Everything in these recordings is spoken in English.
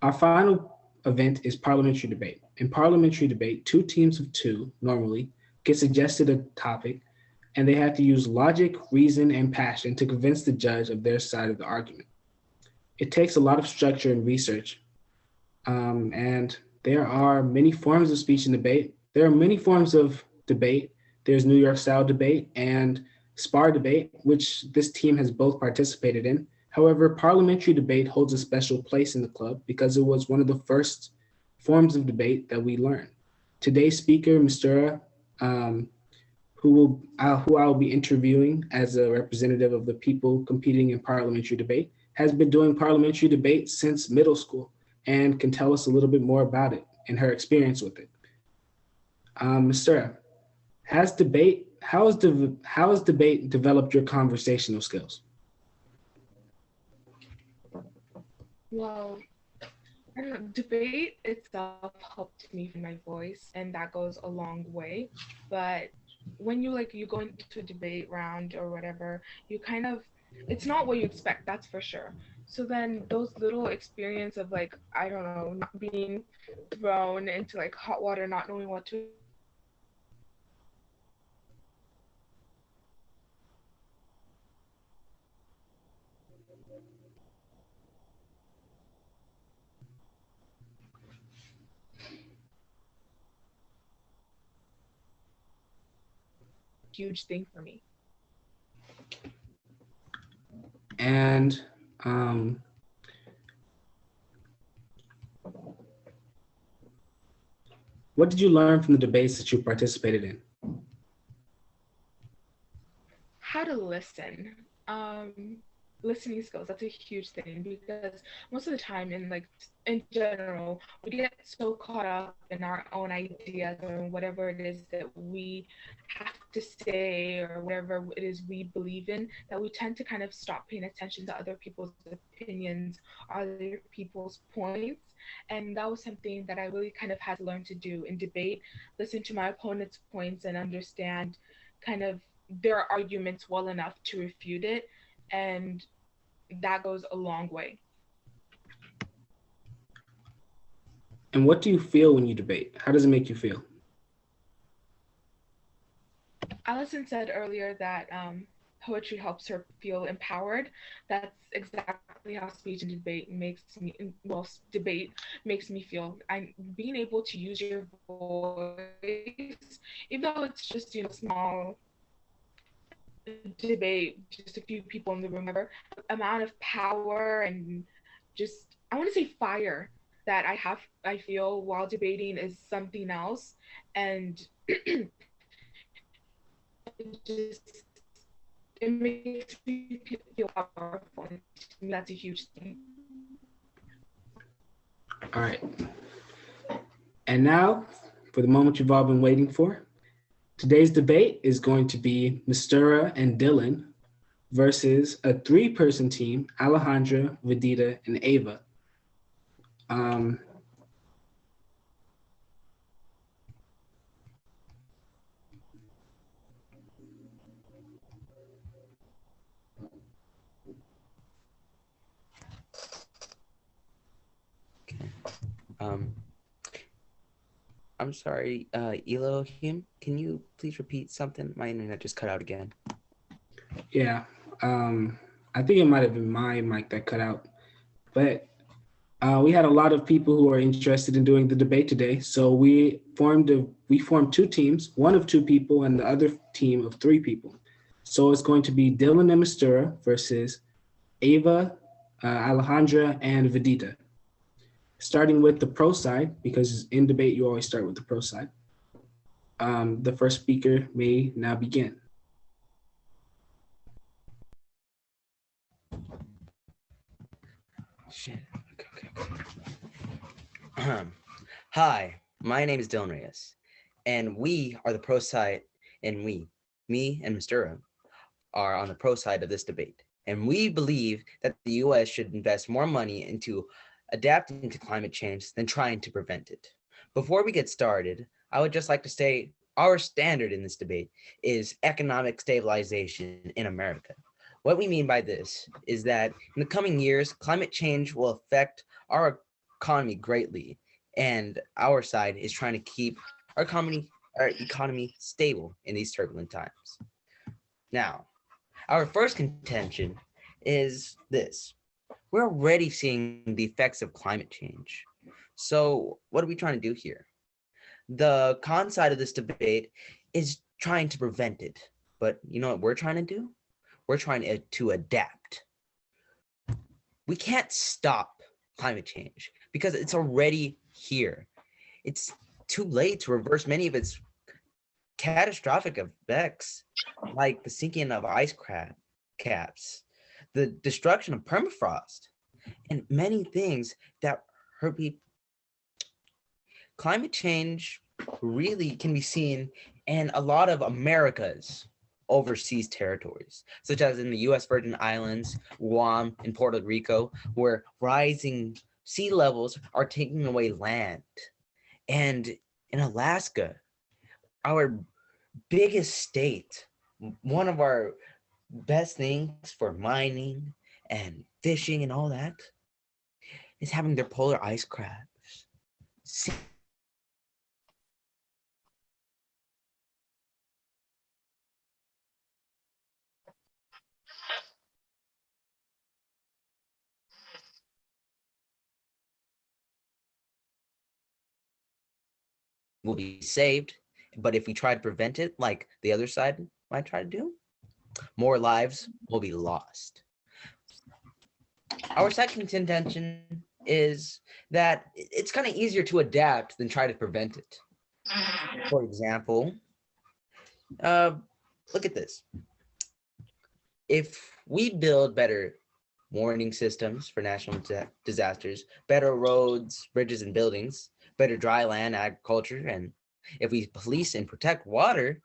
Our final event is parliamentary debate. In parliamentary debate, two teams of two normally get suggested a topic, and they have to use logic, reason, and passion to convince the judge of their side of the argument. It takes a lot of structure and research, and there are many forms of speech and debate. There are many forms of debate. There's New York style debate and spar debate, which this team has both participated in. However, parliamentary debate holds a special place in the club because it was one of the first forms of debate that we learned. Today's speaker, Mistura, um, who I will be interviewing as a representative of the people competing in parliamentary debate, has been doing parliamentary debate since middle school and can tell us a little bit more about it and her experience with it. Mistura, how has debate developed your conversational skills? Well, I don't know, debate itself helped me find my voice, and that goes a long way. But when you go into a debate round or whatever, you kind of it's not what you expect, that's for sure. So then those little experience of like, I don't know, not being thrown into like hot water, not knowing what to expect, huge thing for me. And um, what did you learn from the debates that you participated in? How to listen. Listening skills, that's a huge thing because most of the time in general, we get so caught up in our own ideas or whatever it is that we have to say or whatever it is we believe in, that we tend to kind of stop paying attention to other people's opinions, other people's points. And that was something that I really kind of had to learn to do in debate, listen to my opponent's points and understand kind of their arguments well enough to refute it. And that goes a long way. And what do you feel when you debate? How does it make you feel? Allison said earlier that poetry helps her feel empowered. That's exactly how speech and debate debate makes me feel. I'm being able to use your voice, even though it's just small debate, just a few people in the room, whatever, amount of power and just, I want to say fire that I feel while debating is something else. And it just, it makes me feel powerful. And to me, that's a huge thing. All right. And now, for the moment you've all been waiting for, today's debate is going to be Mistura and Dylan versus a three-person team, Alejandra, Vidita, and Ava. Um, Okay. Um, I'm sorry, Elohim, can you please repeat something? My internet just cut out again. yeah, I think it might have been my mic that cut out, but we had a lot of people who are interested in doing the debate today. So we formed two teams, one of two people and the other team of three people. So it's going to be Dylan and Mistura versus Ava, Alejandra, and Vidita. Starting with the pro side, because in debate you always start with the pro side. The first speaker may now begin. Shit. Okay. Hi, my name is Dylan Reyes, and we are the pro side, and me and Mistura, are on the pro side of this debate. And we believe that the US should invest more money into adapting to climate change than trying to prevent it. Before we get started, I would just like to say our standard in this debate is economic stabilization in America. What we mean by this is that in the coming years, climate change will affect our economy greatly, and our side is trying to keep our economy stable in these turbulent times. Now, our first contention is this. We're already seeing the effects of climate change. So what are we trying to do here? The con side of this debate is trying to prevent it. But you know what we're trying to do? We're trying to adapt. We can't stop climate change because it's already here. It's too late to reverse many of its catastrophic effects, like the sinking of caps, the destruction of permafrost, and many things that hurt people. Climate change really can be seen in a lot of America's overseas territories, such as in the U.S. Virgin Islands, Guam, and Puerto Rico, where rising sea levels are taking away land. And in Alaska, our biggest state, one of our best things for mining and fishing and all that, is having their polar ice caps will be saved. But if we try to prevent it, like the other side might try to do, more lives will be lost. Our second contention is that it's kind of easier to adapt than try to prevent it. For example, look at this. If we build better warning systems for national disasters, better roads, bridges, and buildings, better dry land agriculture, and if we police and protect water,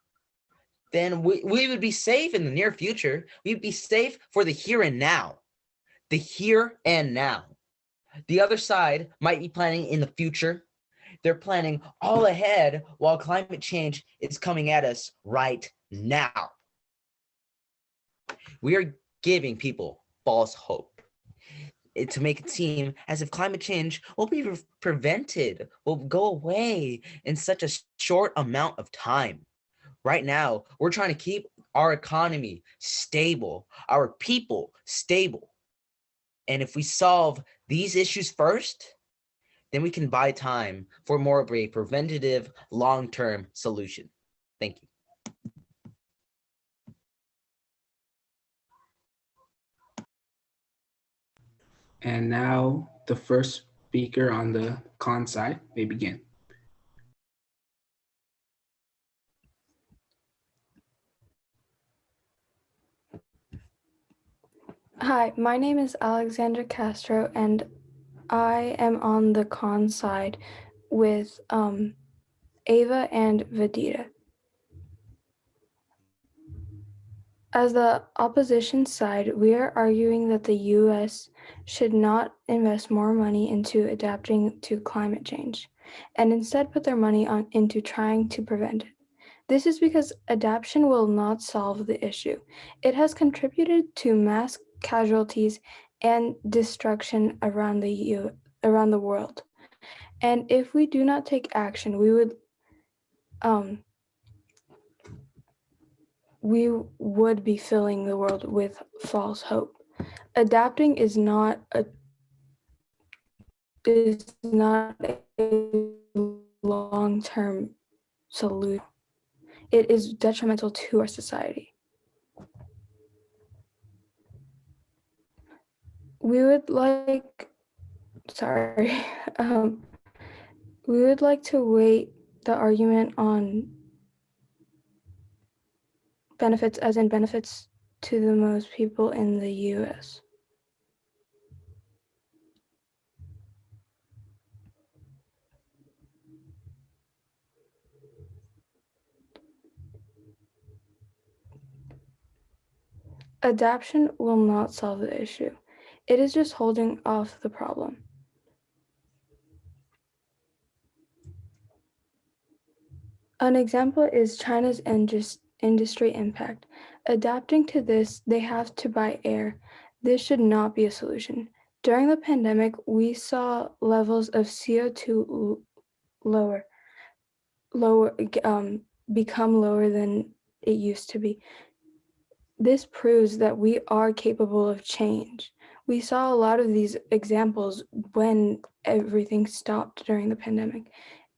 then we would be safe in the near future. We'd be safe for the here and now. The here and now. The other side might be planning in the future. They're planning all ahead while climate change is coming at us right now. We are giving people false hope to make it seem as if climate change will be prevented, will go away in such a short amount of time. Right now, we're trying to keep our economy stable, our people stable. And if we solve these issues first, then we can buy time for more of a preventative, long-term solution. Thank you. And now the first speaker on the con side may begin. Hi, my name is Alexandra Castro, and I am on the con side with Ava and Vidita. As the opposition side, we are arguing that the U.S. should not invest more money into adapting to climate change, and instead put their money into trying to prevent it. This is because adaptation will not solve the issue. It has contributed to mass casualties and destruction around the world. And if we do not take action, we would be filling the world with false hope. Adapting is not a long-term solution. It is detrimental to our society. We would like to weight the argument on benefits, as in benefits to the most people in the U.S. Adaptation will not solve the issue. It is just holding off the problem. An example is China's industry impact. Adapting to this, they have to buy air. This should not be a solution. During the pandemic, we saw levels of CO2 lower, lower, become lower than it used to be. This proves that we are capable of change. We saw a lot of these examples when everything stopped during the pandemic.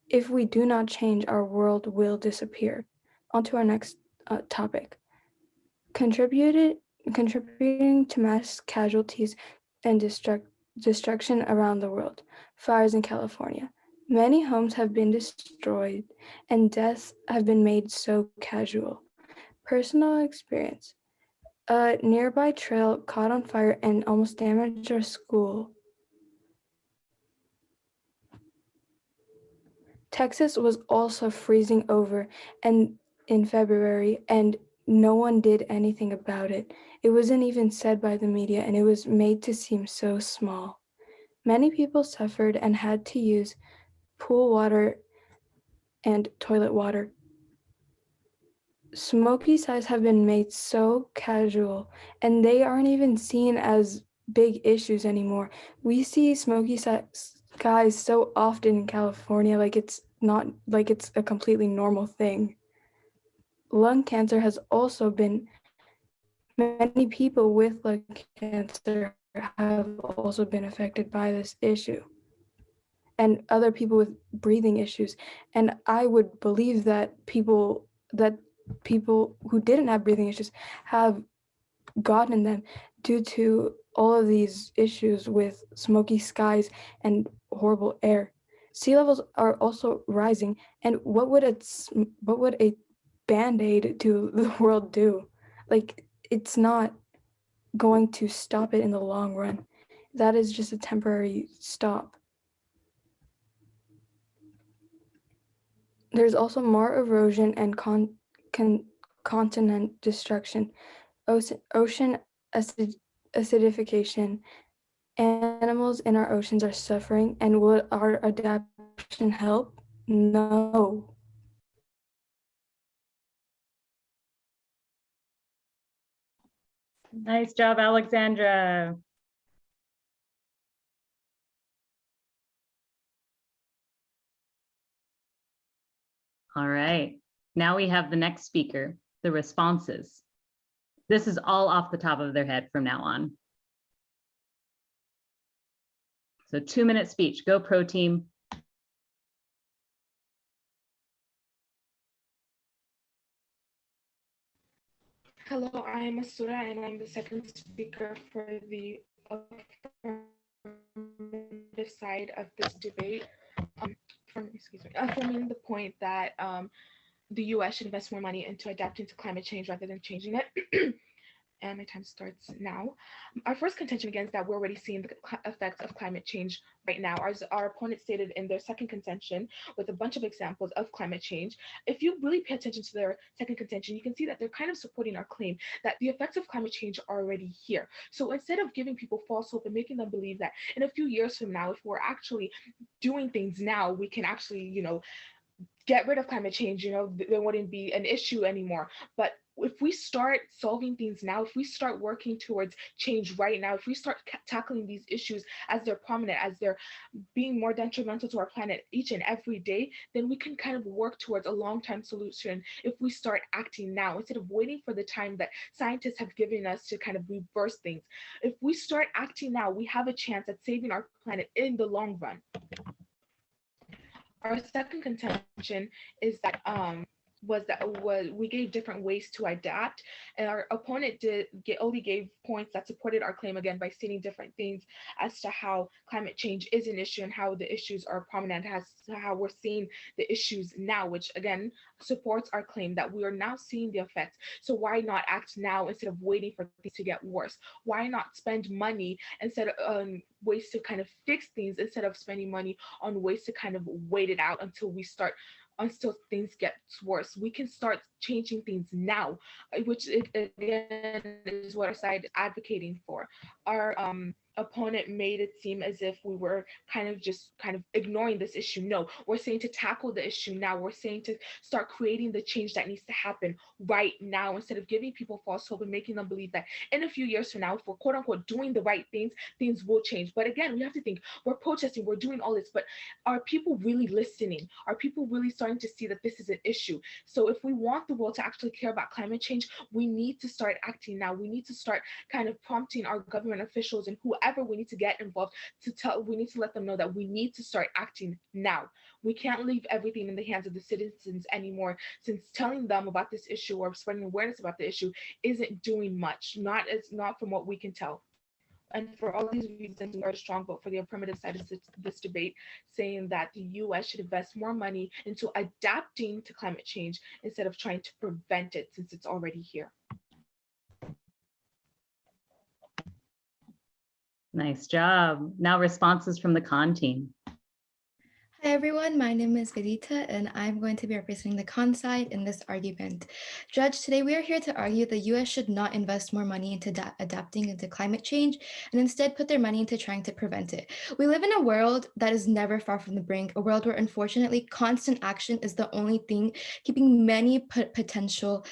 If we do not change, our world will disappear. On to our next topic. Contributing to mass casualties and destruction around the world. Fires in California. Many homes have been destroyed and deaths have been made so casual. Personal experience. A nearby trail caught on fire and almost damaged our school. Texas was also freezing over and in February, and no one did anything about it. It wasn't even said by the media, and it was made to seem so small. Many people suffered and had to use pool water and toilet water. Smoky sights have been made so casual, and they aren't even seen as big issues anymore. We see smoky skies so often in California, like it's not like it's a completely normal thing. Lung cancer has also been, many people with lung cancer have also been affected by this issue, and other people with breathing issues. And I would believe that people who didn't have breathing issues have gotten them due to all of these issues with smoky skies and horrible air. Sea levels are also rising, and what would a band-aid to the world do? Like, it's not going to stop it in the long run. That is just a temporary stop. There's also more erosion and continent destruction, ocean acidification. Animals in our oceans are suffering, and will our adaptation help? No. Nice job, Alexandra. All right, now we have the next speaker, the responses. This is all off the top of their head from now on. So 2-minute speech, go pro team. Hello, I am Mistura, and I'm the second speaker for the affirmative side of this debate. Affirming the point that the U.S. should invest more money into adapting to climate change rather than changing it. And my time starts now. Our first contention again is that we're already seeing the effects of climate change right now. As our opponent stated in their second contention with a bunch of examples of climate change, if you really pay attention to their second contention, you can see that they're kind of supporting our claim that the effects of climate change are already here. So instead of giving people false hope and making them believe that in a few years from now, if we're actually doing things now, we can actually, get rid of climate change, there wouldn't be an issue anymore. But if we start solving things now, if we start working towards change right now, if we start tackling these issues as they're prominent, as they're being more detrimental to our planet each and every day, then we can kind of work towards a long-term solution if we start acting now instead of waiting for the time that scientists have given us to kind of reverse things. If we start acting now, we have a chance at saving our planet in the long run. Our second contention is that we gave different ways to adapt, and our opponent only gave points that supported our claim again by stating different things as to how climate change is an issue and how the issues are prominent, as to how we're seeing the issues now, which again supports our claim that we are now seeing the effects. So why not act now instead of waiting for things to get worse? Why not spend money instead of ways to kind of fix things instead of spending money on ways to kind of wait it out until things get worse? We can start changing things now, which again is what our side is advocating for. Our opponent made it seem as if we were kind of ignoring this issue. No, we're saying to tackle the issue now. We're saying to start creating the change that needs to happen right now, instead of giving people false hope and making them believe that in a few years from now, if we're quote unquote doing the right things, things will change. But again, we have to think, we're protesting, we're doing all this, but are people really listening? Are people really starting to see that this is an issue? So if we want the world to actually care about climate change, we need to start acting now. We need to start kind of prompting our government officials and whoever we need to get involved we need to let them know that we need to start acting now. We can't leave everything in the hands of the citizens anymore, since telling them about this issue or spreading awareness about the issue isn't doing much, not from what we can tell. And for all these reasons, we are a strong vote for the affirmative side of this debate, saying that the US should invest more money into adapting to climate change instead of trying to prevent it, since it's already here. Nice job. Now responses from the con team. Hi everyone, my name is Vidita and I'm going to be representing the con side in this argument. Judge, today we are here to argue the US should not invest more money into adapting into climate change and instead put their money into trying to prevent it. We live in a world that is never far from the brink, a world where unfortunately constant action is the only thing keeping many potential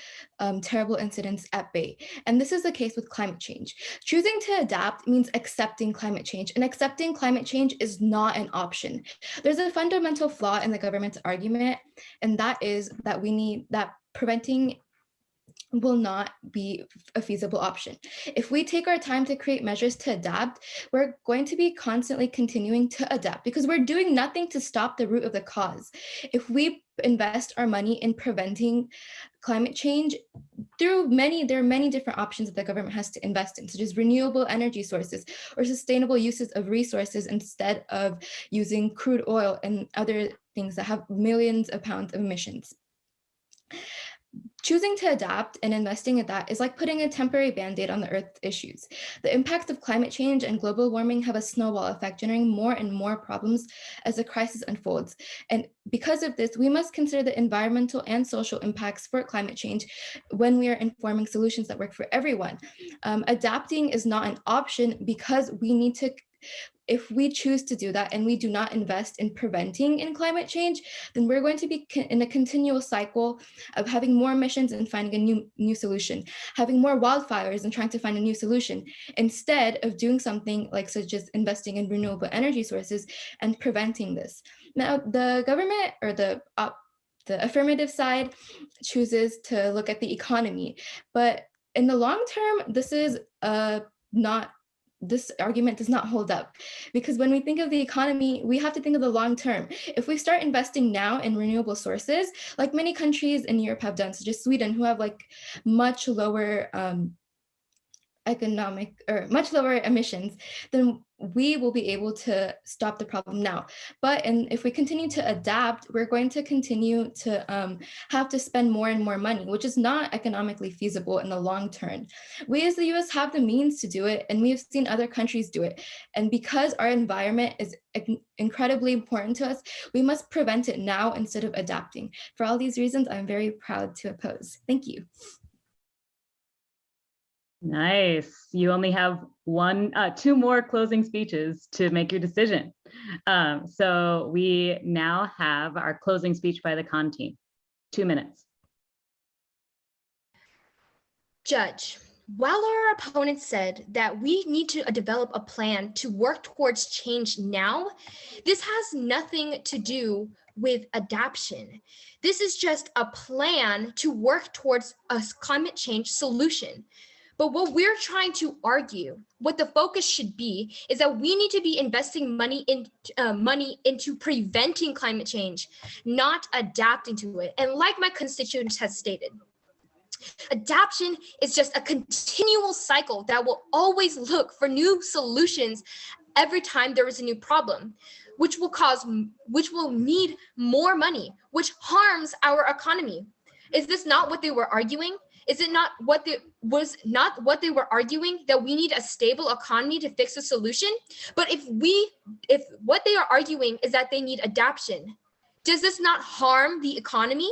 terrible incidents at bay. And this is the case with climate change. Choosing to adapt means accepting climate change, and accepting climate change is not an option. There's a fundamental flaw in the government's argument, and that is that preventing will not be a feasible option. If we take our time to create measures to adapt, we're going to be constantly continuing to adapt because we're doing nothing to stop the root of the cause. If we invest our money in preventing climate change, there are many different options that the government has to invest in, such as renewable energy sources or sustainable uses of resources instead of using crude oil and other things that have millions of pounds of emissions. Choosing to adapt and investing in that is like putting a temporary band-aid on the Earth's issues. The impacts of climate change and global warming have a snowball effect, generating more and more problems as the crisis unfolds. And because of this, we must consider the environmental and social impacts for climate change when we are informing solutions that work for everyone. Adapting is not an option because we need to, if we choose to do that and we do not invest in preventing in climate change, then we're going to be in a continual cycle of having more emissions and finding a new solution, having more wildfires and trying to find a new solution, instead of doing something like such as investing in renewable energy sources and preventing this. Now, the government or the affirmative side chooses to look at the economy, but in the long term, this argument does not hold up, because when we think of the economy, we have to think of the long term. If we start investing now in renewable sources, like many countries in Europe have done, such as Sweden, who have like much lower much lower emissions, then we will be able to stop the problem now. But if we continue to adapt, we're going to continue to have to spend more and more money, which is not economically feasible in the long term. We as the US have the means to do it, and we have seen other countries do it. And because our environment is incredibly important to us, we must prevent it now instead of adapting. For all these reasons, I'm very proud to oppose. Thank you. Nice. You only have two more closing speeches to make your decision. So we now have our closing speech by the con team. 2 minutes. Judge, while our opponent said that we need to develop a plan to work towards change now, this has nothing to do with adaptation. This is just a plan to work towards a climate change solution. But what we're trying to argue, what the focus should be, is that we need to be investing money into preventing climate change, not adapting to it. And like my constituents has stated, adaptation is just a continual cycle that will always look for new solutions every time there is a new problem, which will need more money, which harms our economy. Is this not what they were arguing? Is it not what they were arguing, that we need a stable economy to fix a solution? But if what they are arguing is that they need adaptation, does this not harm the economy?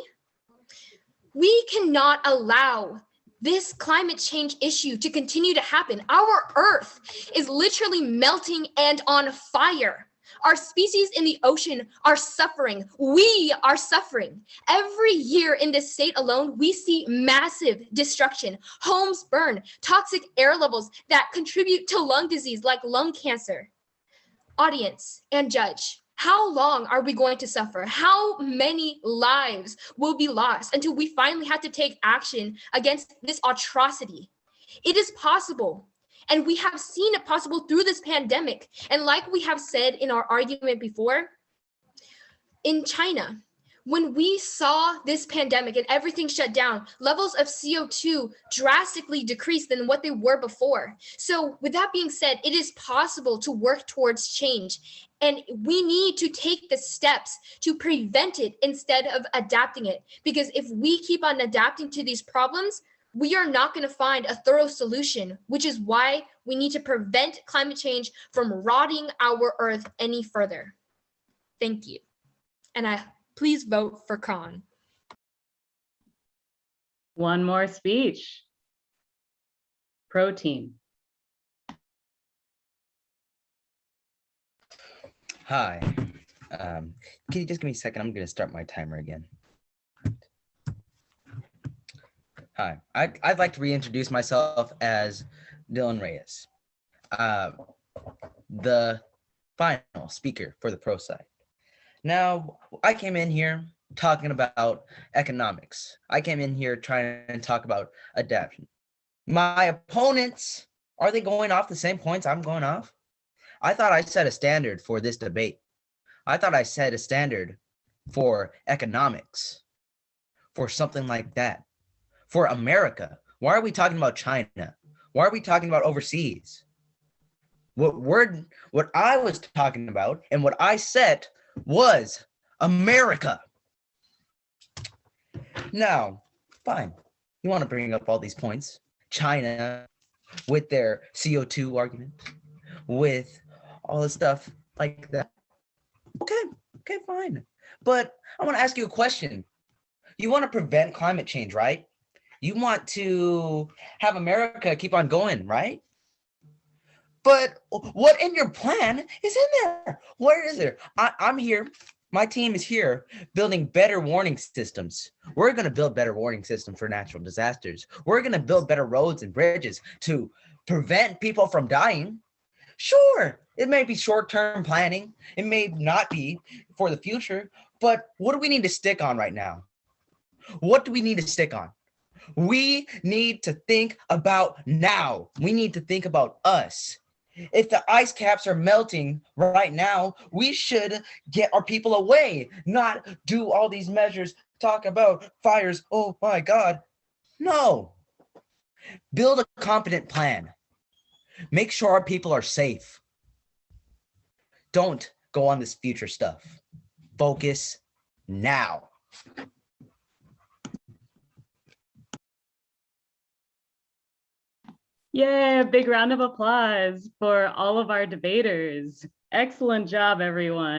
We cannot allow this climate change issue to continue to happen. Our Earth is literally melting and on fire. Our species in the ocean are suffering. We are suffering. Every year in this state alone, we see massive destruction, homes burn, toxic air levels that contribute to lung disease like lung cancer. Audience and judge, how long are we going to suffer? How many lives will be lost until we finally have to take action against this atrocity? It is possible. And we have seen it possible through this pandemic. And like we have said in our argument before, in China, when we saw this pandemic and everything shut down, levels of CO2 drastically decreased than what they were before. So with that being said, it is possible to work towards change. And we need to take the steps to prevent it instead of adapting it. Because if we keep on adapting to these problems, we are not going to find a thorough solution, which is why we need to prevent climate change from rotting our Earth any further. Thank you. And please vote for Khan. One more speech. Pro team. Hi. Can you just give me a second? I'm going to start my timer again. Hi. I'd like to reintroduce myself as Dylan Reyes, the final speaker for the pro side. Now, I came in here talking about economics. I came in here trying to talk about adaptation. My opponents, are they going off the same points I'm going off? I thought I set a standard for this debate. I thought I set a standard for economics, for something like that, for America. Why are we talking about China? Why are we talking about overseas? What I was talking about and what I set was America. Now, fine. You want to bring up all these points. China with their CO2 argument, with all this stuff like that. Okay, fine. But I want to ask you a question. You want to prevent climate change, right? You want to have America keep on going, right? But what in your plan is in there? Where is it? I'm here. My team is here building better warning systems. We're going to build better warning systems for natural disasters. We're going to build better roads and bridges to prevent people from dying. Sure, it may be short-term planning. It may not be for the future. But what do we need to stick on right now? What do we need to stick on? We need to think about now. We need to think about us. If the ice caps are melting right now, we should get our people away, not do all these measures, talk about fires. Oh my God. No. Build a competent plan. Make sure our people are safe. Don't go on this future stuff. Focus now. Yeah, big round of applause for all of our debaters. Excellent job, everyone.